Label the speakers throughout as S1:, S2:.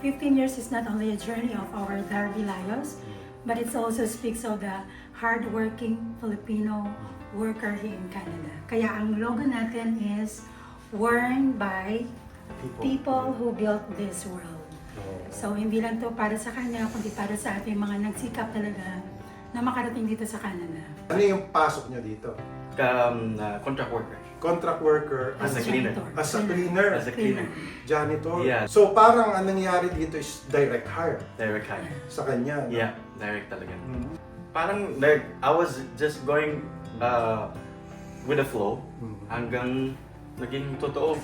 S1: 15 years is not only a journey of our Darby Layos, but it also speaks of the hardworking Filipino worker here in Canada. Kaya ang logo natin is worn by people who built this world. So hindi lang to para sa kanya, kundi para sa ating mga nagsikap talaga na makarating dito sa Canada.
S2: Ano yung pasok niyo dito?
S3: Contract worker.
S2: Contract worker
S3: As a cleaner.
S2: As a cleaner.
S3: As a cleaner.
S2: Janitor.
S3: Yeah.
S2: So parang ang nangyari dito is direct hire
S3: Direct hire.
S2: sa kanya. no?
S3: Yeah, direct talaga.
S2: Mhm.
S3: Parang like, I was just going with the flow hanggang naging totoo.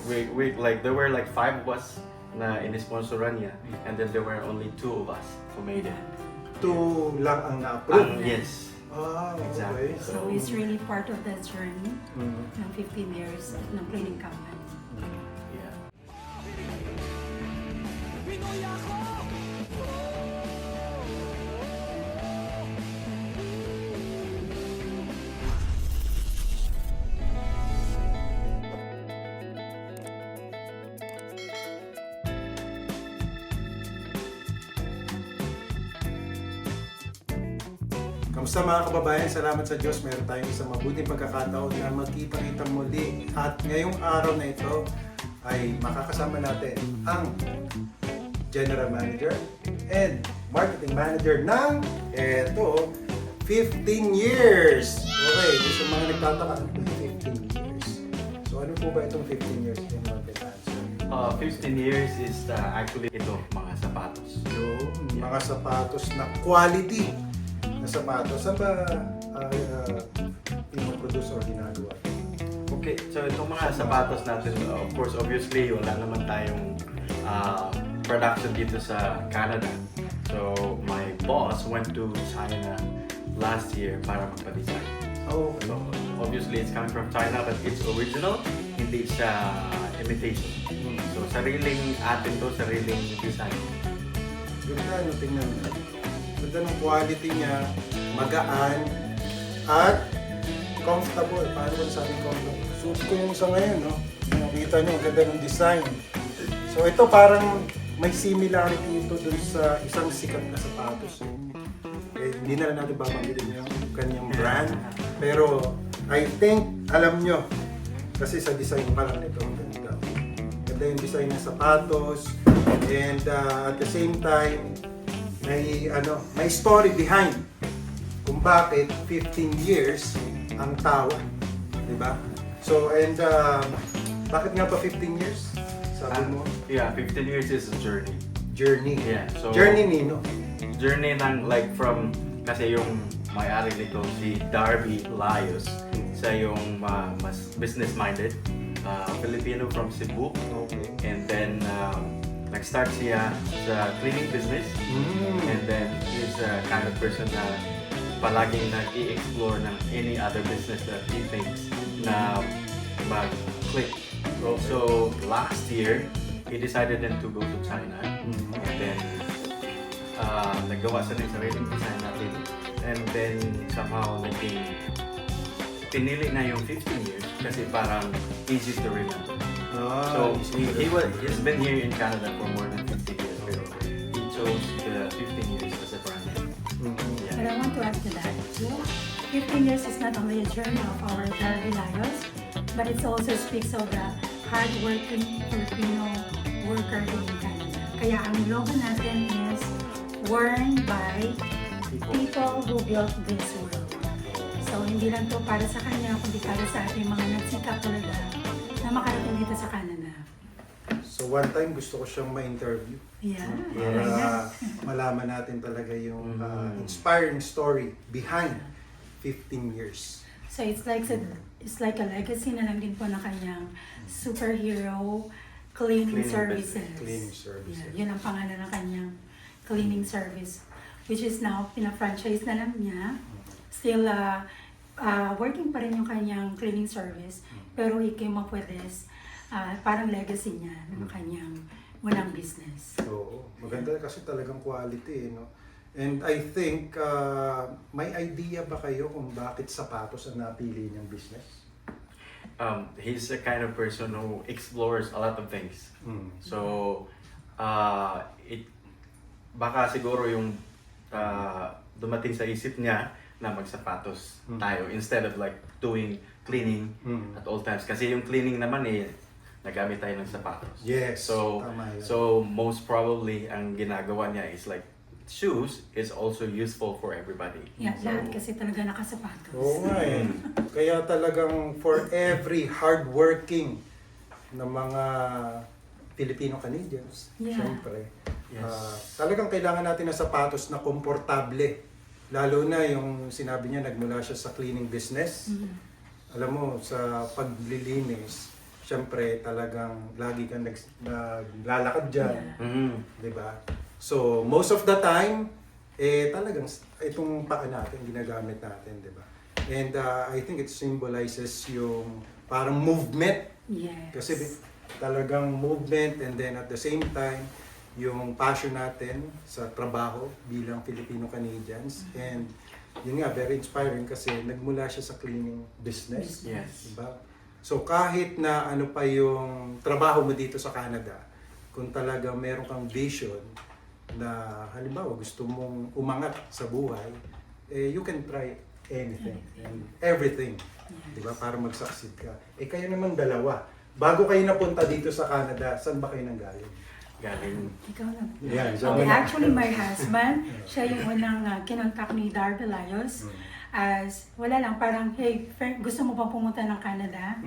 S3: Like, there were like 5 of us na in-sponsoran niya, and then there were only 2 of us who made it.
S2: 2 lang ang na-approve.
S3: Yes.
S2: Ah,
S3: Exactly.
S2: okay.
S1: So it's really part of that journey
S2: Mhm.
S1: ng 15 years ng cleaning company.
S3: Yeah.
S4: Pinoy ako!
S2: Kamusta mga kababayan? Salamat sa Diyos. Meron tayong isang mabuting pagkakataon na magkita-kita muli. At ngayong araw na ito ay makakasama natin ang General Manager and Marketing Manager ng 15 years! Okay, gusto mga nagtataka, ano po yung 15 years? So ano po ba itong 15 years? Yung mga answer.
S3: 15 years is actually ito, mga sapatos.
S2: Yung mga sapatos na quality na sapatos. Saan ba pinoproduce or ginagawa?
S3: Okay, so itong mga sapatos natin, of course, obviously, wala naman tayong production dito sa Canada. So, my boss went to China last year para magpa-design.
S2: Oh,
S3: So, obviously, it's coming from China, but it's original, hindi siya imitation. So, sariling atin to, sariling design.
S2: ganda ano, tingnan mo. Ganda ng quality niya, magaan, at comfortable. Paano ba nasabing comfortable? Suot ko yung isa ngayon, no? Nakita niyo, ang ganda ng design. So ito parang may similarity ito dun sa isang sikat na sapatos. Hindi na lang natin babanggitin yung kanyang brand. Pero I think, alam nyo, kasi sa design pa lang ito, ganda. Ganda yung design ng sapatos. And at the same time, may story behind kung bakit 15 years ang tawa. Diba? So, and bakit nga pa 15 years? Sabi mo?
S3: Yeah, 15 years is a journey.
S2: Journey.
S3: Yeah, so
S2: Journey nino.
S3: journey ng like from, kasi yung may-ari nito si Darby Layos, siya yung mas business-minded, Filipino from Cebu,
S2: Okay.
S3: and then nag-start siya sa cleaning business, and then he's a kind of person na palaging nag-i-explore ng any other business that he thinks na mag-click. So last year, he decided then to go to China, and then naggawa siya ng sariling design natin, and then somehow pinili na yung 15 years kasi parang easy to remember. So he's been here in Canada for more than 50 years, pero he chose the 15 years as a brand name.
S1: But I want to add to that. 15 years is not only a journey of our Darby Layos, but it also speaks of the hardworking Filipino worker here in Canada. Kaya ang logo natin is worn by people who built this world. So hindi lang to para sa kanya, kundi para sa ating mga nagsikap talaga na makarating dito sa Canada.
S2: So one time gusto ko siyang ma-interview
S1: Yeah.
S2: para malaman natin talaga yung inspiring story behind 15 years.
S1: So it's like a legacy na lang din po ng kanyang superhero cleaning
S3: Cleaning
S1: services.
S2: Cleaning services.
S1: Yeah, yun ang pangalan ng kanyang cleaning service, which is now pina-franchise na lang niya. Still working pa rin yung kanyang cleaning service, pero he came up with this parang legacy niya ng kanyang unang business.
S2: So, maganda kasi talagang quality, no? And I think, may idea ba kayo kung bakit sapatos ang napili niyang business?
S3: He's a kind of person who explores a lot of things. So baka siguro yung dumating sa isip niya na magsapatos tayo instead of like doing cleaning at all times. Kasi yung cleaning naman nagamit tayo ng sapatos.
S2: Yes,
S3: So,
S2: tama yan.
S3: so most probably ang ginagawa niya is like shoes is also useful for everybody.
S1: Yeah,
S3: So,
S1: lahat kasi talaga nakasapatos.
S2: Oo nga eh. Kaya talagang for every hardworking na mga Filipino-Canadians,
S1: Yeah.
S2: syempre,
S3: Yes.
S2: talagang kailangan natin ng sapatos na komportable. Lalo na yung sinabi niya, nagmula siya sa cleaning business. Alam mo, sa paglilinis, syempre talagang lagi kang naglalakad dyan.
S3: Mhm.
S2: Di ba? So, most of the time, talagang itong paa natin, ginagamit natin, di ba? And I think it symbolizes yung parang movement.
S1: Yes.
S2: Kasi talagang movement and then at the same time, yung passion natin sa trabaho bilang Filipino-Canadians. And yun nga, very inspiring kasi nagmula siya sa cleaning business.
S3: Yes.
S2: Diba? So kahit na ano pa yung trabaho mo dito sa Canada, kung talaga meron kang vision na halimbawa gusto mong umangat sa buhay, you can try anything and everything, di ba, para mag-succeed ka. Kayo naman dalawa, bago kayo napunta dito sa Canada, saan ba kayo nanggaling?
S3: Galing.
S1: Ikaw na.
S2: Yeah,
S1: Okay, actually, my husband, siya yung unang kinontak ni Darby Layos. As, wala lang, parang, hey, friend, gusto mo ba pumunta ng Canada?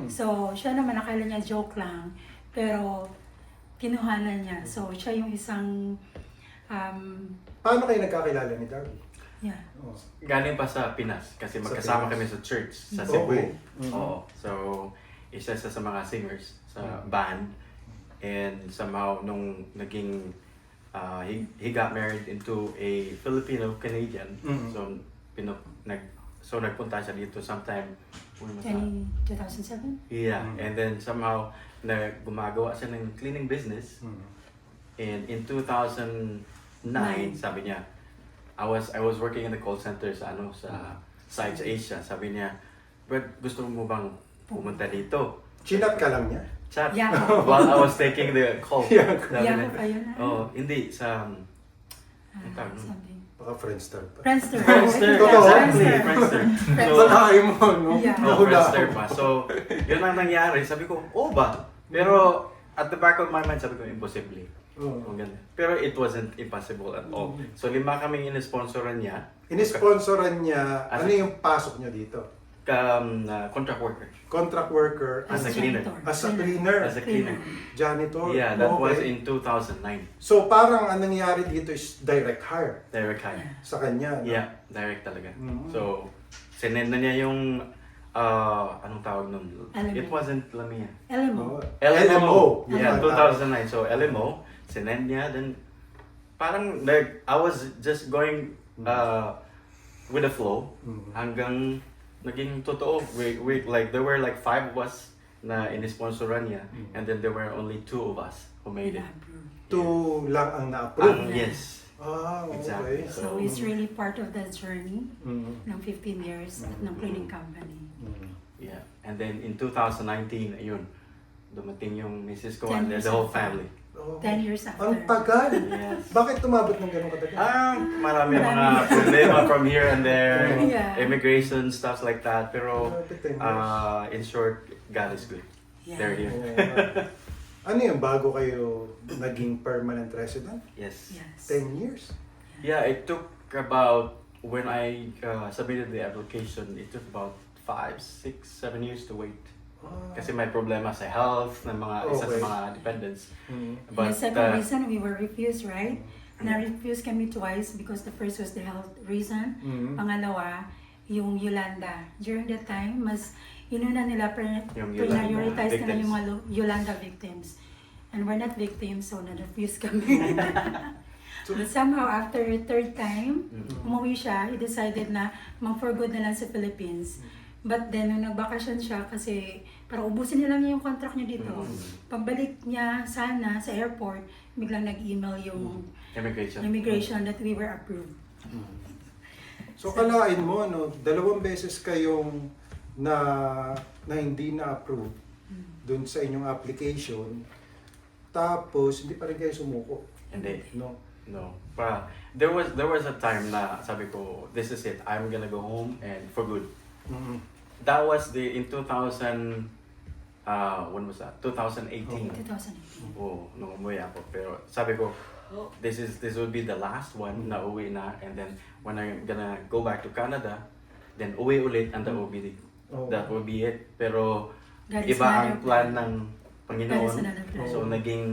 S1: So, siya naman, akala niya joke lang. Pero, kinuhanan niya. So, siya yung isang,
S2: Paano kayo nagkakilala ni Darby?
S1: yeah.
S2: Oh.
S3: Galing pa sa Pinas kasi
S2: Sa
S3: magkasama
S2: Pinas.
S3: kami sa church sa
S2: Oo.
S3: Cebu.
S2: Mhm.
S3: Oo. So, isa sa mga singers sa band. And somehow, nung naging, he got married into a Filipino-Canadian.
S2: Mhm.
S3: So, nagpunta siya dito sometime, when was that?
S1: 2007?
S3: Yeah,
S2: Mhm.
S3: and then somehow, gumagawa siya ng cleaning business.
S2: Mhm.
S3: And in 2009, sabi niya, I was working in the call center sa Sites Asia. Sabi niya, Brad, gusto mo bang pumunta dito?
S2: Chinat ka lang niya?
S3: Chat.
S1: Yeah.
S3: While I was taking the call.
S2: Yeah.
S3: Sabi
S1: Yeah,
S3: niya,
S1: pa yun.
S3: oh, hindi, sa...
S1: Something.
S2: Baka Friendster pa.
S1: Friendster.
S3: Friendster,
S2: Totoo.
S3: exactly,
S1: Friendster.
S3: Friendster.
S2: Sa lahi mo, no?
S1: Yeah.
S3: Oh,
S2: Nahula
S3: Friendster
S2: ako.
S3: pa. So, yun ang nangyari. Sabi ko, oh ba? Pero, at the back of my mind, sabi ko, imposible.
S2: Oo.
S3: Oh, ganun. Pero it wasn't impossible at all. So, 5 kaming in-sponsoran niya.
S2: Inisponsoran niya,
S3: As
S2: ano
S3: a-
S2: yung pasok niya dito?
S3: Contract worker.
S2: Contract worker,
S3: As a cleaner.
S1: janitor.
S2: as a cleaner,
S3: As a cleaner.
S2: janitor.
S3: Yeah, that
S2: Okay.
S3: was in 2009.
S2: So parang ang nangyari dito is direct hire
S3: Direct hire.
S2: sa kanya. no?
S3: Yeah, direct talaga.
S2: Mhm.
S3: So, sinend na niya yung, anong tawag nun?
S1: LMO.
S3: It wasn't Lamia.
S1: LMO.
S2: Oo.
S3: LMO.
S2: Yung
S3: Yeah,
S2: tawag.
S3: 2009. So, LMO, sinend niya, then parang like, I was just going with the flow
S2: Mhm.
S3: hanggang naging totoo. Like, there were like 5 of us na in-sponsoran niya,
S2: Mhm.
S3: and then there were only 2 of us who made it.
S2: Two lang ang na-approve.
S3: Yes.
S2: Okay.
S3: Exactly.
S1: So, it's really part of the journey
S2: Mhm.
S1: ng 15 years at ng cleaning company.
S2: Mhm.
S3: Yeah. And then in 2019, ayun, dumating yung Mrs. ko
S1: 10
S3: and then
S1: years
S3: the whole
S1: after.
S3: family.
S2: Oh.
S1: 10 years after.
S2: Ang tagal.
S3: Yes.
S2: Bakit tumabot ng ganun katagal?
S3: Marami mga problema from here and there,
S1: Yeah.
S3: immigration, stuff like that. Pero,
S2: Grabe, 10 years.
S3: in short, God is good.
S1: Yeah.
S3: They're here.
S2: Oo. Ano yung bago kayo naging permanent resident?
S3: Yes.
S1: Yes.
S2: 10 years?
S3: Yeah, it took about, when I submitted the application, it took about 5, 6, 7 years to wait.
S2: Ah.
S3: Kasi may problema sa health ng mga isa sa
S2: Okay.
S3: mga dependents.
S2: Mhm.
S1: And the second
S3: uh,
S1: reason, we were refused, right? Na-refuse kami twice because the first was the health reason.
S2: Mhm.
S1: Pangalawa, yung Yolanda. During that time, mas inuna nila,
S3: Yung Yolanda
S1: prioritize nila
S3: victims.
S1: yung mga Yolanda victims. And we're not victims, so na-refuse kami. But somehow, after a third time, umuwi siya, he decided na mag-for good na lang sa Philippines. But then, nung nagbakasyon siya, kasi para ubusin nila niya yung contract niya dito. Pagbalik niya sana sa airport, biglang nag-email yung immigration that we were approved.
S2: So kalain mo, no, 2 beses kayong na hindi na-approve dun sa inyong application. Tapos, hindi pa rin kayo sumuko.
S3: Hindi.
S2: No?
S3: No. There was a time na sabi ko, this is it. I'm gonna go home and for good.
S2: Mm.
S3: That was in 2000, when was that? 2018.
S1: 2018.
S3: Oh, nung umuwi ako. Pero sabi ko, this will be the last one na uwi na. And then when I'm gonna go back to Canada, then uwi ulit and that will be it. Pero
S1: God is
S3: iba ang
S1: another
S3: plan
S1: plan.
S3: ng
S1: God
S3: Panginoon.
S1: is another plan.
S3: So naging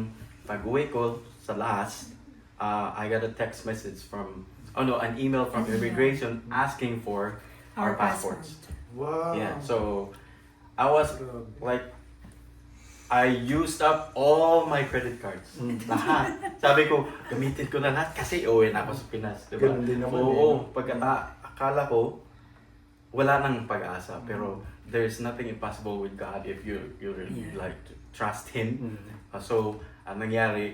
S3: pag-uwi ko sa last, I got a text message an email from
S1: An email.
S3: immigration asking for our passports.
S2: Wow.
S3: Yeah, so I was like, I used up all my credit cards. Lahat. Sabi ko, gamitin ko na lahat kasi uwi na ako sa Pinas. Diba?
S2: Ganun din naman
S3: Oo, akala ko, wala nang pag-asa. Pero there's nothing impossible with God if you really like trust Him. So, ang nangyari,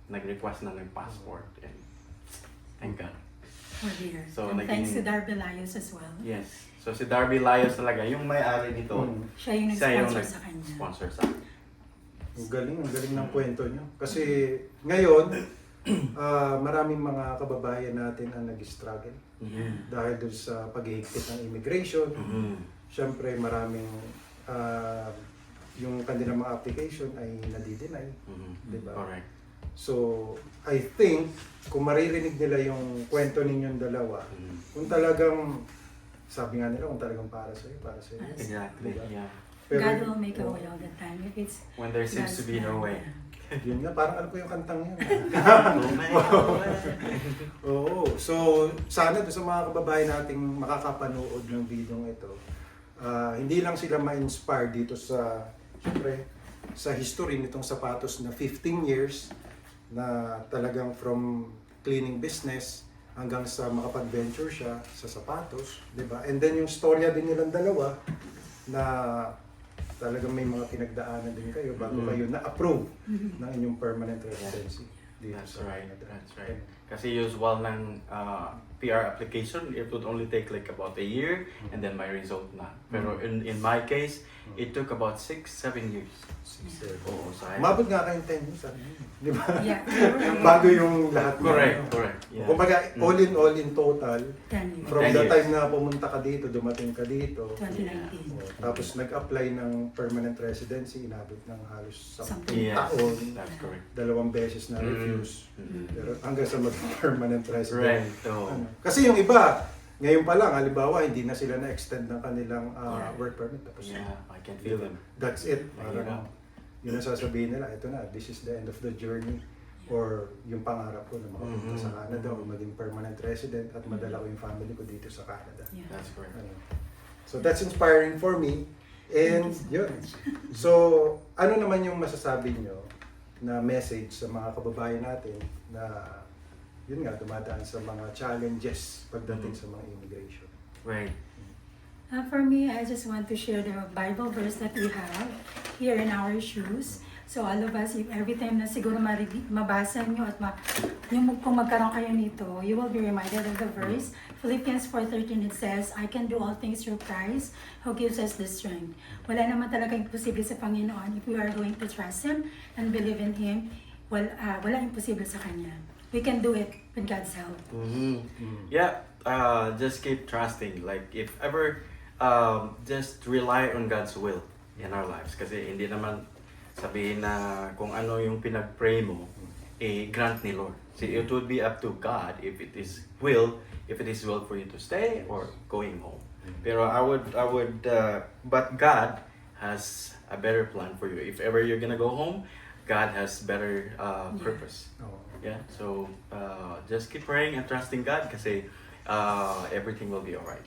S3: nag-request na ng passport. And thank God.
S1: For here.
S3: So,
S1: And thanks to
S3: naging-
S1: Darby Layos as well.
S3: Yes. So, si Darby Layos talaga, yung may-ari nito,
S1: Siya yung
S3: siya yung
S1: nag-sponsor sa kanya.
S3: nag-sponsor sa akin.
S2: Ang galing ng kwento nyo. Kasi ngayon, maraming mga kababayan natin ang nag-struggle dahil doon sa paghihigpit ng immigration. Siyempre, maraming yung kanilang mga application ay nadi-deny. Diba?
S3: Correct.
S2: So, I think, kung maririnig nila yung kwento ninyong dalawa, kung talagang, sabi nga nila, kung talagang para sa'yo, para sa'yo.
S3: Exactly,
S2: Diba?
S3: yeah.
S1: God will make a way all the time. If it's
S3: When there seems to
S1: God's
S3: be no
S1: plan,
S3: way.
S2: Yun nga, parang alam ko yung kantang yun.
S3: Oh my God.
S2: Oo. So, sana doon sa mga kababayan nating makakapanood ng video ito, hindi lang sila ma-inspire dito sa, syempre, sa history nitong sapatos na 15 years na talagang from cleaning business hanggang sa makapag-venture siya sa sapatos, di ba? And then yung storya din nilang dalawa na talagang may mga pinagdaanan din kayo bago kayo na-approve ng inyong permanent residency dito
S3: That's
S2: sa
S3: right,
S2: Canada.
S3: that's right. Kasi usual ng PR application, it would only take like about a year and then my result na. Pero in my case, it took about 6-7 years. Oo, sayang.
S2: Umabot nga kayong 10 years, sabi niyo. Di ba?
S1: Yeah.
S2: Bago yung lahat.
S3: Correct, correct. Yeah.
S2: Kumbaga, all in total,
S1: 10 years.
S2: from
S3: 10
S2: the
S3: years.
S2: time na pumunta ka dito, dumating ka dito,
S1: 2019.
S2: tapos nag-apply ng permanent residency, inabot ng halos 10
S3: Yes,
S2: taon,
S3: that's correct.
S2: 2 beses na refuse. Pero hanggang sa mag-permanent resident.
S3: Right, so,
S2: Kasi yung iba, ngayon pa lang, halimbawa, hindi na sila na-extend ng kanilang work permit. Tapos,
S3: yeah, I can feel them.
S2: that's it.
S3: Mahirap.
S2: Yun ang sasabihin nila, ito na, this is the end of the journey. Or yung pangarap ko na makapunta sa Canada o maging permanent resident at madala ko yung family ko dito sa Canada.
S1: Yeah.
S3: That's correct.
S2: Ano. So that's inspiring for me. And yun. So, ano naman yung masasabi nyo na message sa mga kababayan natin na yun nga, dumadaan sa mga challenges pagdating sa mga immigration?
S3: Right.
S1: For me, I just want to share the Bible verse that we have here in our shoes. So all of us, if every time na siguro mabasa nyo at kung magkaroon kayo nito, you will be reminded of the verse. Philippians 4:13, it says, I can do all things through Christ who gives us the strength. Wala naman talaga imposible sa Panginoon if we are going to trust Him and believe in Him. Wala imposible sa Kanya. We can do it with God's help.
S3: Yeah, just keep trusting. Like, if ever, just rely on God's will in our lives. Kasi hindi naman sabihin na kung ano yung pinag-pray mo, grant ni Lord. See, it would be up to God if it is will for you to stay or going home. Pero but God has a better plan for you. If ever you're gonna go home, God has better purpose.
S2: Oo.
S3: Yeah, so just keep praying and trusting God kasi everything will be alright.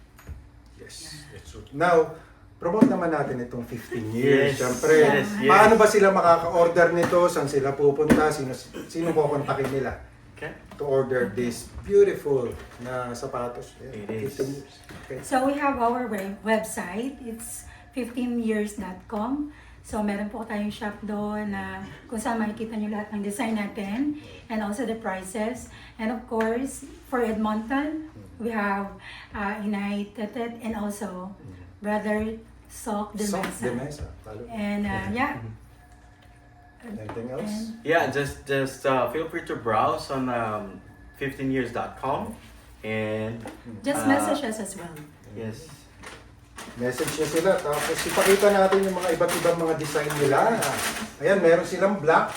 S2: Yes, it's true. Now, promote naman natin itong 15 years.
S3: Yes.
S2: Siyempre,
S3: Yes, yes.
S2: paano ba sila makaka-order nito? Saan sila pupunta? Sino kukontakin nila
S3: Okay?
S2: to order this beautiful na sapatos?
S3: It is.
S2: 15 years. Okay.
S1: So we have our website. It's 15years.com. So meron po tayong shop doon na kung saan makikita nyo lahat ng design natin and also the prices. And of course, for Edmonton, we have Inay Tetet and also Brother Sok de
S2: Sok
S1: Mesa.
S2: de Mesa. Talo.
S1: And yeah,
S2: Anything else?
S3: Yeah, just feel free to browse on 15years.com and
S1: Just message us as well.
S3: yes.
S2: Message nyo sila. Tapos ipakita natin yung mga iba't ibang mga design nila. Ayan, meron silang black.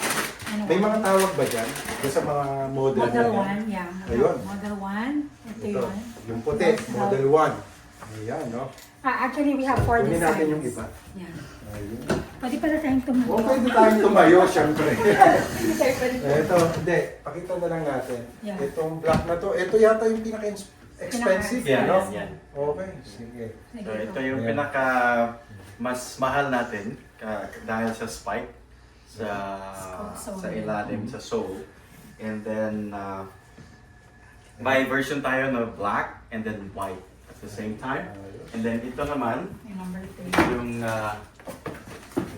S1: Ano
S2: May
S1: ba?
S2: mga tawag ba dyan? Doon sa mga model
S1: Model
S2: na yan?
S1: 1, yeah.
S2: Ayun.
S1: Model 1. Ito
S2: Ito,
S1: yun.
S2: yung puti, model 1. Ayan, no?
S1: Actually, we have 4
S2: Kunin
S1: designs.
S2: natin yung iba.
S1: Yeah.
S2: Ayun.
S1: Pwede pala tayong tumulo.
S2: O, pwede tayong tumayo, syempre.
S1: Pwede.
S2: Ito, hindi. Pakita na lang natin.
S1: Yeah.
S2: Itong black na to, ito yata yung pinaka-expensive,
S3: Yeah,
S2: no?
S3: yan.
S2: Okay, sige.
S3: So ito yung
S2: Ayan.
S3: pinaka mas mahal natin dahil sa spike sa ilalim sa sole. And then may version tayo na black and then white at the same time. And then ito naman
S1: Yung number 3.
S3: yung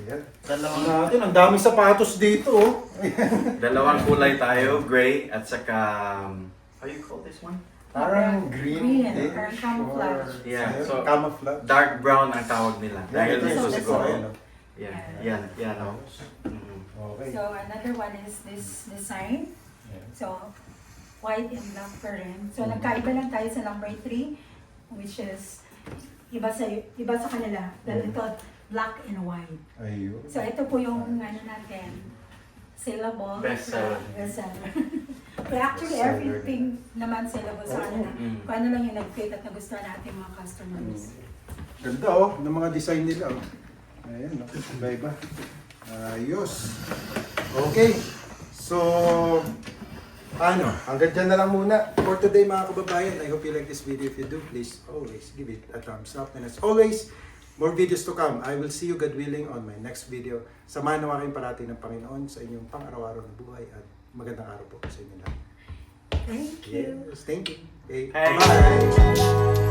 S2: Ayan.
S3: dalawang
S2: Natin, ang daming sapatos dito, oh.
S3: dalawang kulay tayo, gray at saka how you call this one?
S2: Parang green.
S1: Parang camouflage.
S3: Yeah, so
S2: camouflage.
S3: dark brown ang tawag nila. Dahil
S2: Ito
S3: dito
S2: yung
S3: siguro.
S2: design, no?
S3: Yan, oh. Mhm.
S2: Okay.
S1: So another one is this design. So white and black pa rin. So nagkaiba lang tayo sa number 3, which is iba sa kanila. Dahil ito black and white.
S2: Ayun.
S1: So ito po yung ano natin, saleable.
S3: Bestseller.
S1: Bestseller. But actually everything naman saleable sa kanila.
S3: Mm.
S1: Kung ano lang yung nag-fit at nagustuhan natin mga customers.
S2: Ganda, oh, ng mga design nila, oh. Ayan, oh. Iba-iba. Ayos. Okay. So, ano, hanggang dyan na lang muna for today mga kababayan. I hope you like this video. If you do, please always give it a thumbs up. And as always, more videos to come. I will see you, God willing, on my next video. Samahan naman kayong parati ng Panginoon sa inyong pang-araw-araw na buhay at magandang araw po sa inyo lahat.
S1: Thank you.
S2: Yes, thank you. Okay,
S3: Hey.
S2: bye!